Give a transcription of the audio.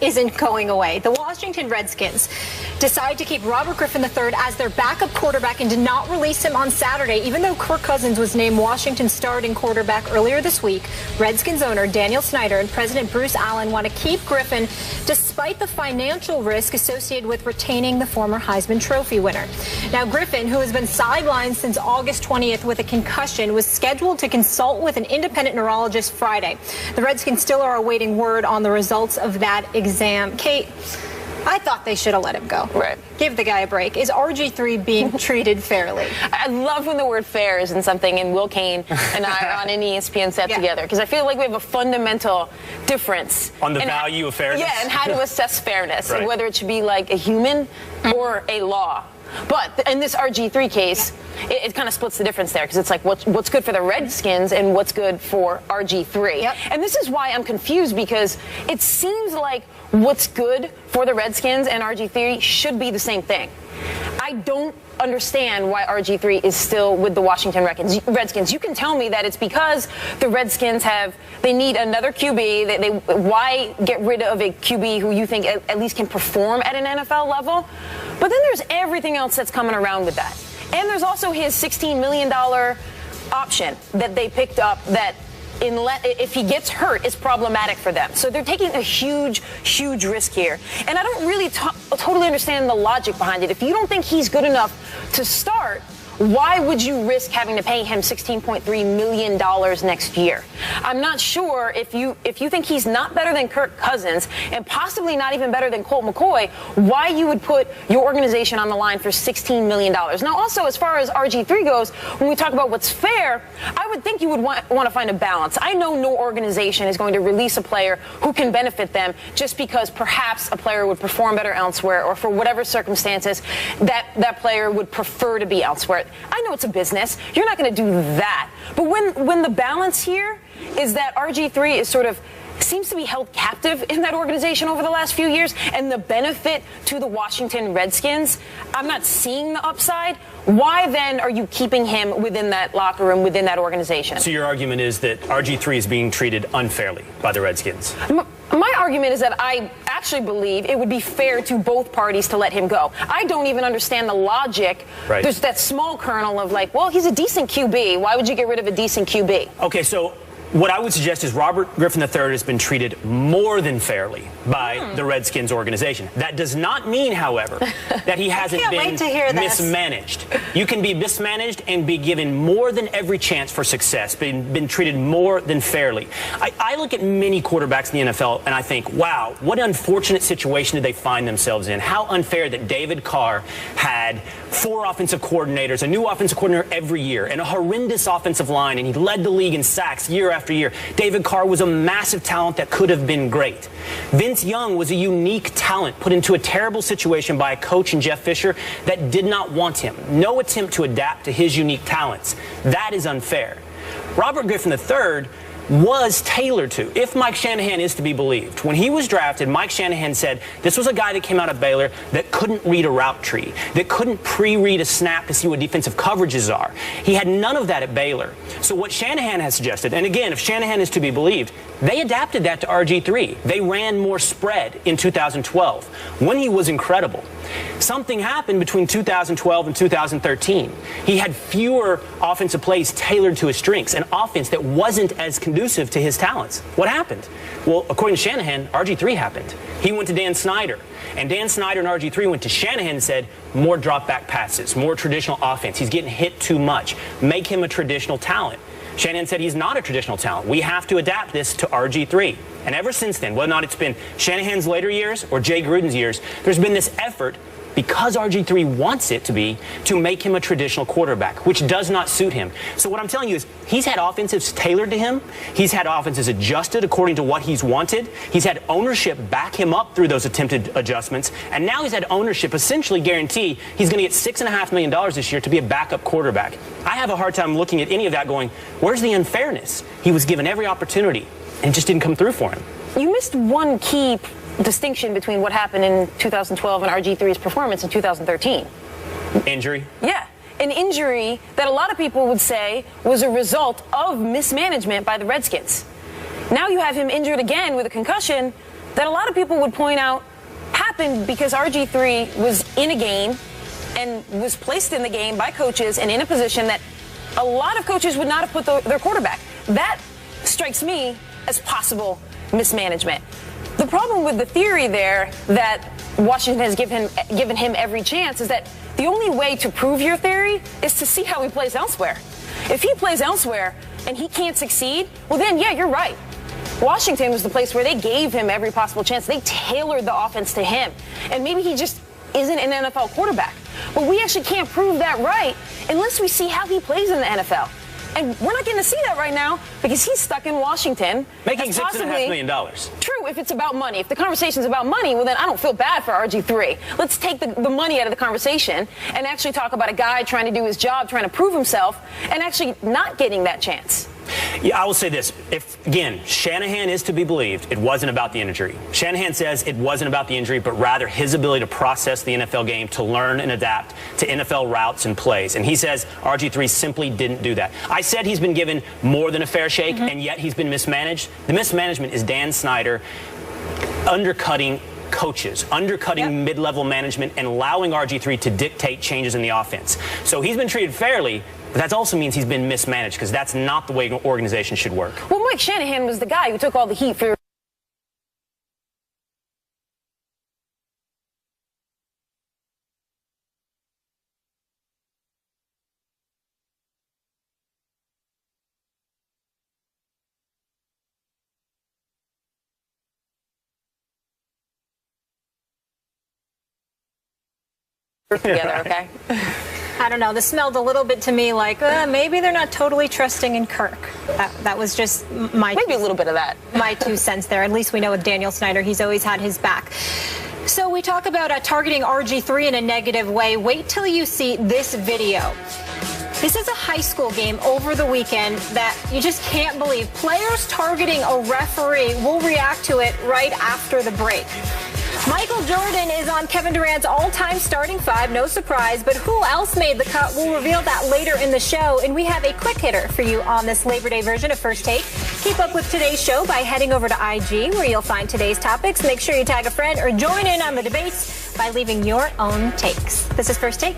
isn't going away. The Washington Redskins decide to keep Robert Griffin III as their backup quarterback and did not release him on Saturday, even though Kirk Cousins was named Washington's starting quarterback earlier this week. Redskins owner Daniel Snyder and President Bruce Allen want to keep Griffin despite the financial risk associated with retaining the former Heisman Trophy winner. Now, Griffin, who has been sidelined since August 20th with a concussion, was scheduled to consult with an independent neurologist Friday. The Redskins still are awaiting word on the results of that exam. Kate, I thought they should have let him go. Right. Give the guy a break. Is RG3 being treated fairly? I love when the word fair is in something, and Will Kane and I are on an ESPN set together, because I feel like we have a fundamental difference on the value of fairness. Yeah, and how to assess fairness, right. and whether it should be like a human or a law. But in this RG3 case, it kind of splits the difference there, because it's like what's good for the Redskins and what's good for RG3. Yep. And this is why I'm confused, because it seems like what's good for the Redskins and RG3 should be the same thing. I don't understand why RG3 is still with the Washington Redskins. You can tell me that it's because the Redskins they need another QB. Why get rid of a QB who you think at least can perform at an NFL level? But then there's everything else that's coming around with that. And there's also his $16 million option that they picked up that if he gets hurt, it's problematic for them. So they're taking a huge, huge risk here. And I don't really totally understand the logic behind it. If you don't think he's good enough to start, why would you risk having to pay him $16.3 million next year? I'm not sure if you think he's not better than Kirk Cousins and possibly not even better than Colt McCoy, why you would put your organization on the line for $16 million. Now, also, as far as RG3 goes, when we talk about what's fair, I would think you would want to find a balance. I know no organization is going to release a player who can benefit them just because perhaps a player would perform better elsewhere, or for whatever circumstances that player would prefer to be elsewhere. I know it's a business. You're not going to do that. But when the balance here is that RG3 is seems to be held captive in that organization over the last few years, and the benefit to the Washington Redskins, I'm not seeing the upside. Why then are you keeping him within that locker room, within that organization? So your argument is that RG3 is being treated unfairly by the Redskins? My argument is that I actually believe it would be fair to both parties to let him go. I don't even understand the logic. Right. There's that small kernel of like, well, he's a decent QB. Why would you get rid of a decent QB? Okay, so what I would suggest is Robert Griffin III has been treated more than fairly by the Redskins organization. That does not mean, however, that he hasn't been mismanaged. You can be mismanaged and be given more than every chance for success, been treated more than fairly. I look at many quarterbacks in the NFL and I think, wow, what an unfortunate situation did they find themselves in? How unfair that David Carr had 4 offensive coordinators, a new offensive coordinator every year, and a horrendous offensive line, and he led the league in sacks year after year. David Carr was a massive talent that could have been great. Vince Young was a unique talent put into a terrible situation by a coach in Jeff Fisher that did not want him. No attempt to adapt to his unique talents. That is unfair. Robert Griffin III was tailored to, if Mike Shanahan is to be believed. When he was drafted, Mike Shanahan said this was a guy that came out of Baylor that couldn't read a route tree, that couldn't pre-read a snap to see what defensive coverages are. He had none of that at Baylor. So what Shanahan has suggested, and again, if Shanahan is to be believed, they adapted that to RG3. They ran more spread in 2012 when he was incredible. Something happened between 2012 and 2013. He had fewer offensive plays tailored to his strengths, an offense that wasn't as conducive to his talents. What happened? Well, according to Shanahan, RG3 happened. He went to Dan Snyder, and Dan Snyder and RG3 went to Shanahan and said, more drop-back passes, more traditional offense. He's getting hit too much. Make him a traditional talent. Shanahan said he's not a traditional talent. We have to adapt this to RG3. And ever since then, whether or not it's been Shanahan's later years or Jay Gruden's years, there's been this effort, because RG3 wants it to be, to make him a traditional quarterback, which does not suit him. So what I'm telling you is he's had offensives tailored to him. He's had offenses adjusted according to what he's wanted. He's had ownership back him up through those attempted adjustments. And now he's had ownership essentially guarantee he's going to get $6.5 million this year to be a backup quarterback. I have a hard time looking at any of that going, where's the unfairness? He was given every opportunity and it just didn't come through for him. You missed one key distinction between what happened in 2012 and RG3's performance in 2013. Injury? Yeah. An injury that a lot of people would say was a result of mismanagement by the Redskins. Now you have him injured again with a concussion that a lot of people would point out happened because RG3 was in a game and was placed in the game by coaches and in a position that a lot of coaches would not have put their quarterback. That strikes me as possible mismanagement. The problem with the theory there that Washington has given him every chance is that the only way to prove your theory is to see how he plays elsewhere. If he plays elsewhere and he can't succeed, well then, yeah, you're right. Washington was the place where they gave him every possible chance. They tailored the offense to him. And maybe he just isn't an NFL quarterback. But we actually can't prove that right unless we see how he plays in the NFL. And we're not getting to see that right now because he's stuck in Washington. Making $6.5 million. True, if it's about money. If the conversation's about money, well, then I don't feel bad for RG3. Let's take the money out of the conversation and actually talk about a guy trying to do his job, trying to prove himself, and actually not getting that chance. Yeah, I will say this. If, again, Shanahan is to be believed, it wasn't about the injury. Shanahan says it wasn't about the injury, but rather his ability to process the NFL game, to learn and adapt to NFL routes and plays. And he says RG3 simply didn't do that. I said he's been given more than a fair shake, and yet he's been mismanaged. The mismanagement is Dan Snyder undercutting coaches, undercutting mid-level management, and allowing RG3 to dictate changes in the offense. So he's been treated fairly, but that also means he's been mismanaged because that's not the way an organization should work. Well, Mike Shanahan was the guy who took all the heat for together, okay? I don't know. This smelled a little bit to me like maybe they're not totally trusting in Kirk. That was just maybe a little bit of that. My 2 cents there. At least we know with Daniel Snyder, he's always had his back. So we talk about targeting RG3 in a negative way. Wait till you see this video. This is a high school game over the weekend that you just can't believe. Players targeting a referee will react to it right after the break. Michael Jordan is on Kevin Durant's all-time starting 5, no surprise, but who else made the cut? We'll reveal that later in the show, and we have a quick hitter for you on this Labor Day version of First Take. Keep up with today's show by heading over to IG, where you'll find today's topics. Make sure you tag a friend or join in on the debates by leaving your own takes. This is First Take.